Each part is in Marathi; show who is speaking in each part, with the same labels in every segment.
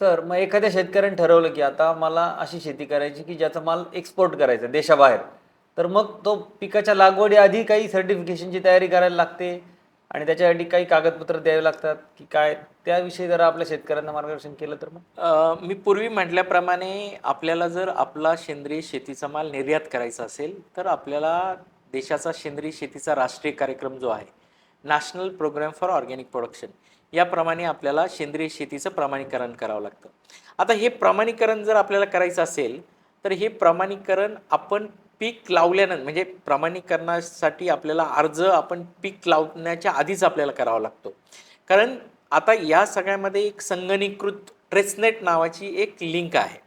Speaker 1: सर, मग एखाद्या शेतकऱ्याने ठरवलं की आता मला अशी शेती करायची की ज्याचा माल एक्सपोर्ट करायचा देशाबाहेर, तर मग तो पिकाच्या लागवडीआधी काही सर्टिफिकेशनची तयारी करायला लागते आणि त्याच्यासाठी काही कागदपत्र द्यावे लागतात की काय? त्याविषयी जरा आपल्या शेतकऱ्यांना मार्गदर्शन केलं तर मग.
Speaker 2: मी पूर्वी म्हटल्याप्रमाणे आपल्याला जर आपला सेंद्रिय शेतीचा माल निर्यात करायचा असेल, तर आपल्याला देशाचा सेंद्रिय शेतीचा राष्ट्रीय कार्यक्रम जो आहे, national program for organic production, याप्रमाणे आपल्याला सेंद्रिय शेतीचं प्रमाणीकरण करावं लागतं. आता हे प्रमाणीकरण जर आपल्याला करायचं असेल, तर हे प्रमाणीकरण आपण पीक लावल्यानंतर म्हणजे प्रमाणीकरणासाठी आपल्याला अर्ज आपण पीक लावण्याच्या आधीच आपल्याला करावा लागतो. कारण आता या सगळ्यामध्ये एक संगणकीकृत ट्रेसनेट नावाची एक लिंक आहे,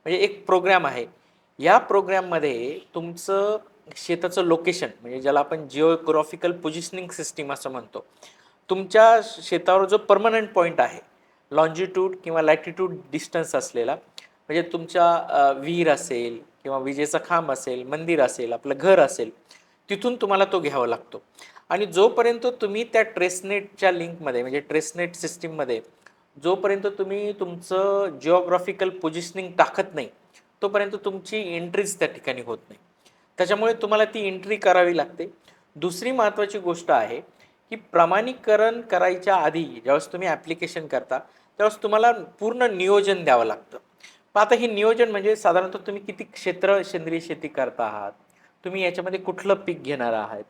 Speaker 2: म्हणजे एक प्रोग्राम आहे. या प्रोग्राममध्ये तुमचं शेताचं लोकेशन, म्हणजे ज्याला आपण जिओग्राफिकल पोझिशनिंग सिस्टीम असं म्हणतो, तुमच्या शेतावर जो परमनंट पॉईंट आहे, लॉन्जिट्यूड किंवा लॅटिट्यूड डिस्टन्स असलेला, म्हणजे तुमच्या विहीर असेल किंवा विजेचा खांब असेल, मंदिर असेल, आपलं घर असेल, तिथून तुम्हाला तो घ्यावा लागतो. आणि जोपर्यंत तुम्ही त्या ट्रेसनेटच्या लिंकमध्ये म्हणजे ट्रेसनेट सिस्टीममध्ये जोपर्यंत तुम्ही तुमचं जिओग्राफिकल पोझिशनिंग टाकत नाही, तोपर्यंत तुमची एंट्रीज त्या ठिकाणी होत नाही. त्याच्यामुळे तुम्हाला ती एंट्री करावी लागते. दुसरी महत्त्वाची गोष्ट आहे की प्रमाणीकरण करायच्या आधी ज्यावेळेस तुम्ही ॲप्लिकेशन करता, त्यावेळेस तुम्हाला पूर्ण नियोजन द्यावं लागतं. पण आता हे नियोजन म्हणजे साधारणतः तुम्ही किती क्षेत्र सेंद्रिय शेती करता आहात, तुम्ही याच्यामध्ये कुठलं पीक घेणार आहात,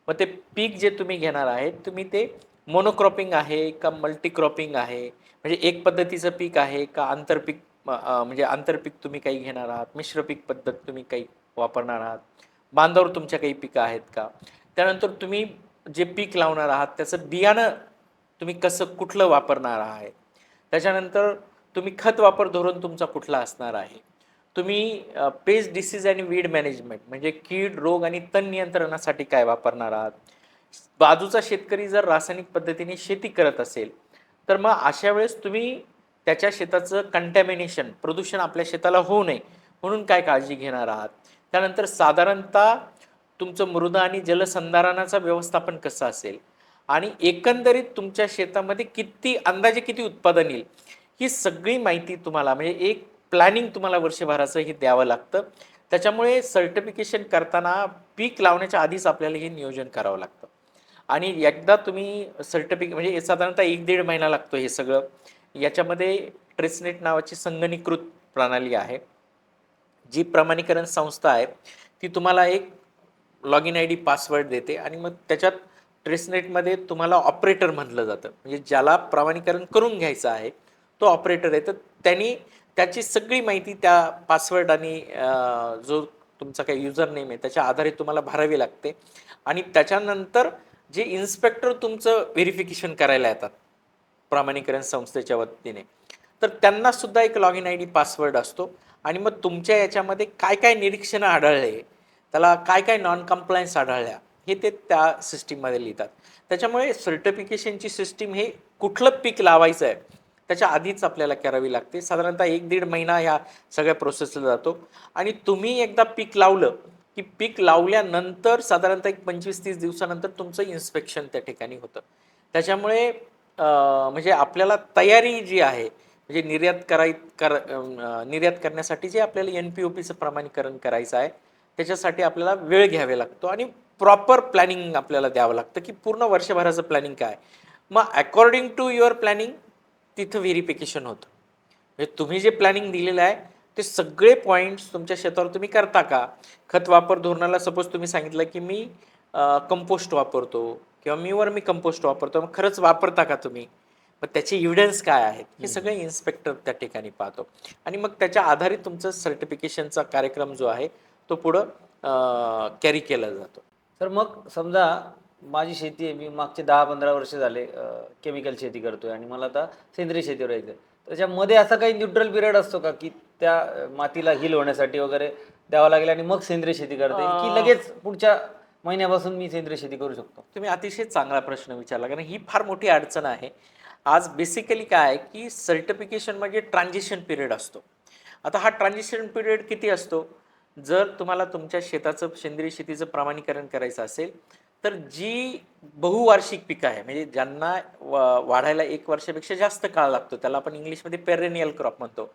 Speaker 2: मग ते पीक जे तुम्ही घेणार आहेत, तुम्ही ते मोनोक्रॉपिंग आहे का मल्टीक्रॉपिंग आहे, म्हणजे एक पद्धतीचं पीक आहे का आंतरपीक, म्हणजे आंतरपीक तुम्ही काही घेणार आहात, मिश्र पीक पद्धत तुम्ही काही वापरणार आहात, बांधावर तुमच्या काही पिकं आहेत का, त्यानंतर तुम्ही जे पीक लावणार आहात त्याचं बियाणं तुम्ही कसं कुठलं वापरणार आहे, त्याच्यानंतर तुम्ही खत वापर धोरण तुमचा कुठला असणार आहे, तुम्ही पेस्ट डिसीज आणि वीड मॅनेजमेंट म्हणजे कीड रोग आणि तण नियंत्रणासाठी काय वापरणार आहात. बाजूचा शेतकरी जर रासायनिक पद्धतीने शेती करत असेल, तर मग अशा वेळेस तुम्ही त्याच्या शेताचं कंटॅमिनेशन प्रदूषण आपल्या शेताला होऊ नये म्हणून काय काळजी घेणार आहात. त्यानंतर साधारणतः तुमचं मृदा आणि जलसंधारणाचं व्यवस्थापन कसं असेल आणि एकंदरीत तुमच्या शेतामध्ये अंदाजे किती उत्पादन येईल, ही सगळी माहिती तुम्हाला म्हणजे एक प्लॅनिंग तुम्हाला वर्षभराचं हे द्यावं लागतं. त्याच्यामुळे सर्टिफिकेशन करताना पीक लावण्याच्या आधीच आपल्याला हे नियोजन करावं लागतं. आणि एकदा तुम्ही म्हणजे साधारणतः 1-1.5 महिना लागतो हे सगळं. याच्यामध्ये ट्रेसनेट नावाची संगणकीकृत प्रणाली आहे. जी प्रमाणीकरण संस्था आहे, ती तुम्हाला एक लॉग इन आय-डी पासवर्ड देते आणि मग त्याच्यात ट्रेसनेटमध्ये तुम्हाला ऑपरेटर म्हटलं जातं. म्हणजे ज्याला प्रमाणीकरण करून घ्यायचं आहे, तो ऑपरेटर आहे. तर त्यांनी त्याची सगळी माहिती त्या पासवर्ड आणि जो तुमचा काही युजर नेम आहे त्याच्या आधारे तुम्हाला भरावी लागते. आणि त्याच्यानंतर जे इन्स्पेक्टर तुमचं व्हेरिफिकेशन करायला येतात प्रमाणीकरण संस्थेच्या वतीने, तर त्यांना सुद्धा एक लॉग इन आय-डी पासवर्ड असतो. आणि मग तुमच्या याच्यामध्ये काय काय निरीक्षणं आढळले, त्याला काय काय नॉन कम्प्लायन्स आढळल्या, हे ते त्या सिस्टीममध्ये लिहितात. त्याच्यामुळे सर्टिफिकेशनची सिस्टीम हे कुठलं पीक लावायचं आहे त्याच्या आधीच आपल्याला करावी लागते. साधारणतः 1-1.5 महिना ह्या सगळ्या प्रोसेसला जातो. आणि तुम्ही एकदा पीक लावलं की पीक लावल्यानंतर साधारणतः एक 25-30 दिवसानंतर तुमचं इन्स्पेक्शन त्या ठिकाणी होतं. त्याच्यामुळे म्हणजे आपल्याला तयारी जी आहे म्हणजे निर्यात करण्यासाठी जे आपल्याला NPOPचं प्रमाणीकरण करायचं आहे, त्याच्यासाठी आपल्याला वेळ घ्यावा लागतो आणि प्रॉपर प्लॅनिंग आपल्याला द्यावं लागतं की पूर्ण वर्षभराचं प्लॅनिंग काय. मग अकॉर्डिंग टू युअर प्लॅनिंग तिथं व्हेरिफिकेशन होतं. म्हणजे तुम्ही जे प्लॅनिंग दिलेलं आहे ते सगळे पॉईंट्स तुमच्या शेतावर तुम्ही करता का. खत वापर धोरणाला सपोज तुम्ही सांगितलं की मी कंपोस्ट वापरतो किंवा मी कंपोस्ट वापरतो, मग खरंच वापरता का तुम्ही, मग त्याचे एव्हिडन्स काय आहेत, हे सगळे इन्स्पेक्टर त्या ठिकाणी पाहतो. आणि मग त्याच्या आधारित तुमचं सर्टिफिकेशनचा कार्यक्रम जो आहे तो पुढं कॅरी केला जातो.
Speaker 1: तर मग समजा माझी शेती आहे, मी मागचे 10-15 वर्ष झाले केमिकल शेती करतोय आणि मला आता सेंद्रिय शेतीवर यायचं आहे. त्याच्यामध्ये असा काही न्यूट्रल पिरियड असतो का की त्या मातीला हील होण्यासाठी वगैरे द्यावं लागेल आणि मग सेंद्रिय शेती करता येईल, की लगेच पुढच्या महिन्यापासून मी सेंद्रिय शेती करू शकतो?
Speaker 2: तुम्ही अतिशय चांगला प्रश्न विचारला, कारण ही फार मोठी अडचण आहे. आज बेसिकली काय आहे की सर्टिफिकेशन म्हणजे ट्रान्झिशन पिरियड असतो. आता हा ट्रान्झिशन पिरियड किती असतो, जर तुम्हाला तुमच्या शेताचं सेंद्रिय शेतीचं प्रमाणीकरण करायचं असेल तर जी बहुवार्षिक पिकं आहे, म्हणजे ज्यांना वाढायला 1 वर्षापेक्षा जास्त काळ लागतो, त्याला आपण इंग्लिशमध्ये पेरेनियल क्रॉप म्हणतो.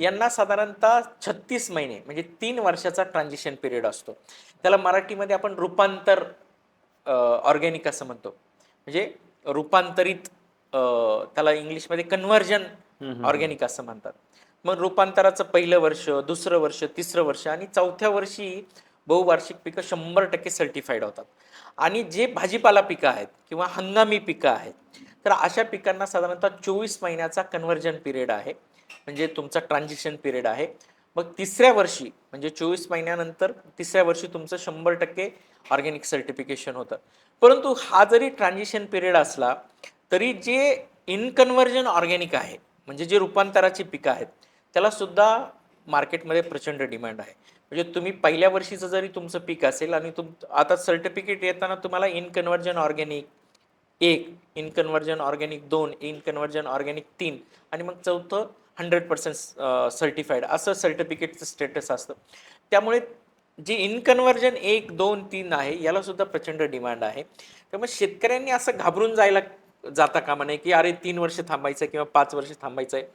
Speaker 2: यांना साधारणतः 36 महिने म्हणजे 3 वर्षाचा ट्रान्झिशन पिरियड असतो. त्याला मराठीमध्ये आपण रूपांतर ऑर्गॅनिक असं म्हणतो. म्हणजे रूपांतरित त्याला इंग्लिशमध्ये कन्व्हर्जन ऑर्गॅनिक असं म्हणतात. मग रूपांतराचं पहिलं वर्ष, दुसरं वर्ष, तिसरं वर्ष आणि चौथ्या वर्षी बहुवार्षिक पिकं 100% सर्टिफाईड होतात. आणि जे भाजीपाला पिकं आहेत किंवा हंगामी पिकं आहेत, तर अशा पिकांना साधारणतः 24 महिन्याचा कन्व्हर्जन पिरियड आहे, म्हणजे तुमचा ट्रान्झिशन पिरियड आहे. मग तिसऱ्या वर्षी म्हणजे 24 महिन्यानंतर तिसऱ्या वर्षी तुमचं 100% ऑर्गॅनिक सर्टिफिकेशन होतं. परंतु हा जरी ट्रान्झिशन पिरियड असला तरी जे इनकन्व्हर्जन ऑर्गॅनिक आहे, म्हणजे जे रूपांतराची पिकं आहेत, त्याला सुद्धा मार्केटमध्ये प्रचंड डिमांड आहे. म्हणजे तुम्ही पहिल्या वर्षीचं जरी तुमचं पीक असेल आणि आता सर्टिफिकेट येताना तुम्हाला इनकन्व्हर्जन ऑर्गॅनिक 1, इनकन्व्हर्जन ऑर्गॅनिक 2, इनकन्व्हर्जन ऑर्गॅनिक 3 आणि मग चौथं 100% सर्टिफाईड असं सर्टिफिकेटचं स्टेटस असतं. त्यामुळे जे इनकन्व्हर्जन 1, 2, 3 आहे याला सुद्धा प्रचंड डिमांड आहे. त्यामुळे शेतकऱ्यांनी असं घाबरून जाता कामा नये, की अरे 3 वर्ष थांबायचं किंवा 5 वर्ष थांबायचं आहे.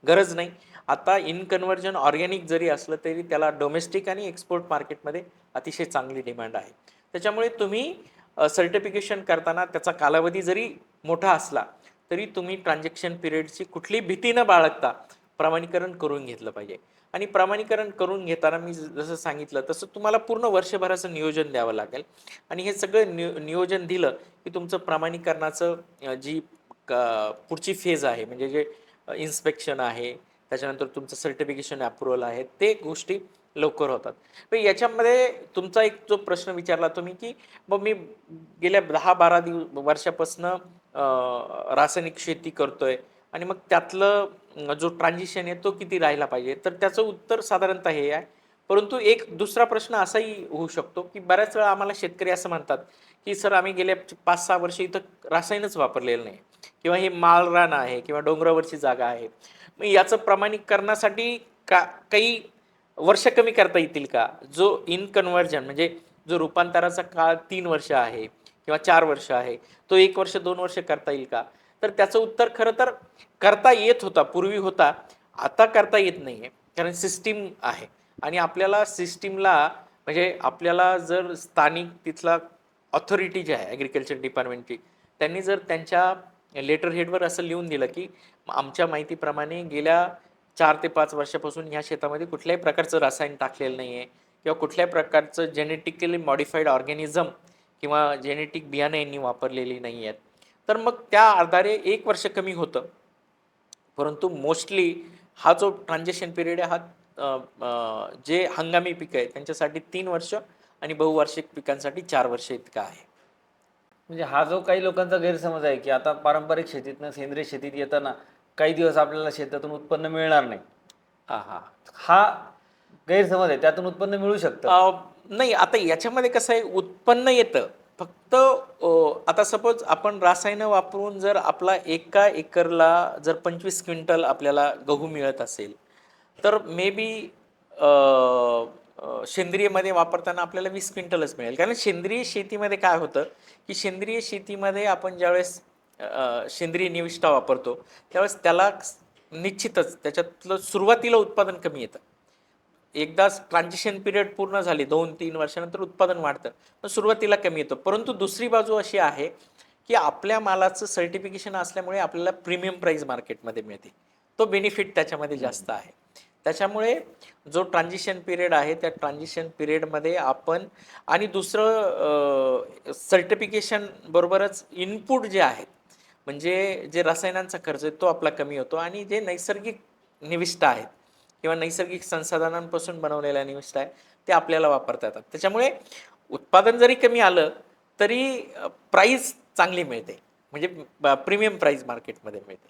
Speaker 2: गरज नाही. आता इनकन्व्हर्जन ऑर्गॅनिक जरी असलं तरी त्याला डोमेस्टिक आणि एक्सपोर्ट मार्केटमध्ये अतिशय चांगली डिमांड आहे. त्याच्यामुळे तुम्ही सर्टिफिकेशन करताना त्याचा कालावधी जरी मोठा असला तरी तुम्ही ट्रान्झॅक्शन पिरियडची कुठली भीती न बाळगता प्रमाणीकरण करून घेतलं पाहिजे. आणि प्रमाणीकरण करून घेताना मी जसं सांगितलं तसं तुम्हाला पूर्ण वर्षभराचं नियोजन द्यावं लागेल. आणि हे सगळं नियोजन दिलं की तुमचं प्रमाणीकरणाचं जी पुढची फेज आहे, म्हणजे जे इन्स्पेक्शन आहे, त्याच्यानंतर तुमचं सर्टिफिकेशन अप्रुव्हल आहे, ते गोष्टी लवकर होतात. पण याच्यामध्ये तुमचा एक जो प्रश्न विचारला तुम्ही, की मग मी गेल्या 10-12 वर्षापासनं रासायनिक शेती करतोय आणि मग त्यातलं जो ट्रान्झिशन आहे तो किती राहिला पाहिजे? तर त्याचं उत्तर साधारणतः हे आहे. परंतु एक दुसरा प्रश्न असाही होऊ शकतो, की बऱ्याच वेळा आम्हाला शेतकरी असं म्हणतात, की "सर आम्ही गेल्या 5-6 वर्ष इथं रासायनच वापरलेलं नाही किंवा हे माळरान आहे किंवा डोंगरावरची जागा आहे. मग याचं प्रमाणीकरणासाठी काही वर्ष कमी करता येतील का? जो इनकन्व्हर्जन म्हणजे जो रूपांतराचा काळ 3 वर्ष आहे किंवा 4 वर्ष आहे, तो 1 वर्ष, 2 वर्ष करता येईल का?" तर त्याचं उत्तर खरं तर करता येत होता, पूर्वी होता. आता करता येत नाहीये. कारण सिस्टीम आहे आणि आपल्याला सिस्टीमला म्हणजे आपल्याला जर स्थानिक तिथला ऑथॉरिटी जी आहे ॲग्रीकल्चर डिपार्टमेंटची, त्यांनी जर त्यांच्या लेटर हेडवर असं लिहून दिलं, की आमच्या माहितीप्रमाणे गेल्या 4 ते 5 वर्षापासून ह्या शेतामध्ये कुठल्याही प्रकारचं रसायन टाकलेलं नाहीये किंवा कुठल्याही प्रकारचं जेनेटिकली मॉडिफाईड ऑर्गॅनिझम किंवा जेनेटिक बियाणं यांनी वापरलेली नाही आहेत. तर मग त्या आधारे 1 वर्ष कमी होतं. परंतु मोस्टली हा जो ट्रान्झिशन पिरियड आहे हा जे हंगामी पिकं आहेत त्यांच्यासाठी 3 वर्ष आणि बहुवार्षिक पिकांसाठी 4 वर्ष इतका आहे.
Speaker 1: म्हणजे हा जो काही लोकांचा गैरसमज आहे, की आता पारंपरिक शेतीतनं सेंद्रिय शेतीत येताना काही दिवस आपल्याला शेतातून उत्पन्न मिळणार नाही.
Speaker 2: हां, हां.
Speaker 1: हा गैरसमज आहे. त्यातून उत्पन्न मिळू शकतं.
Speaker 2: नाही आता याच्यामध्ये कसं आहे उत्पन्न येतं. फक्त आता सपोज आपण रसायनं वापरून जर आपला एका एकरला जर 25 क्विंटल आपल्याला गहू मिळत असेल, तर मे बी सेंद्रियमध्ये वापरताना आपल्याला 20 क्विंटलच मिळेल. कारण सेंद्रिय शेतीमध्ये काय होतं, की सेंद्रिय शेतीमध्ये आपण ज्यावेळेस सेंद्रिय निविष्ठा वापरतो, त्यावेळेस त्याला निश्चितच त्याच्यातलं सुरुवातीला उत्पादन कमी येतं. एकदा ट्रान्झिशन पिरियड पूर्ण झाली 2-3 वर्षानंतर उत्पादन वाढतं. पण सुरुवातीला कमी येतं. परंतु दुसरी बाजू अशी आहे, की आपल्या मालाचं सर्टिफिकेशन असल्यामुळे आपल्याला प्रीमियम प्राईस मार्केटमध्ये मिळते. तो बेनिफिट त्याच्यामध्ये जास्त आहे. त्याच्यामुळे जो ट्रान्झिशन पिरियड आहे, त्या ट्रान्झिशन पिरियडमध्ये आपण आणि दुसरं सर्टिफिकेशन बरोबरच इनपुट जे आहेत, म्हणजे जे रसायनांचा खर्च आहे तो आपला कमी होतो आणि जे नैसर्गिक निविष्ठा आहेत किंवा नैसर्गिक संसाधनांपासून बनवलेल्या निविष्ठा आहे ते आपल्याला वापरता येतात. त्याच्यामुळे उत्पादन जरी कमी आलं तरी प्राईस चांगली मिळते. म्हणजे प्रीमियम प्राईस मार्केटमध्ये मिळते.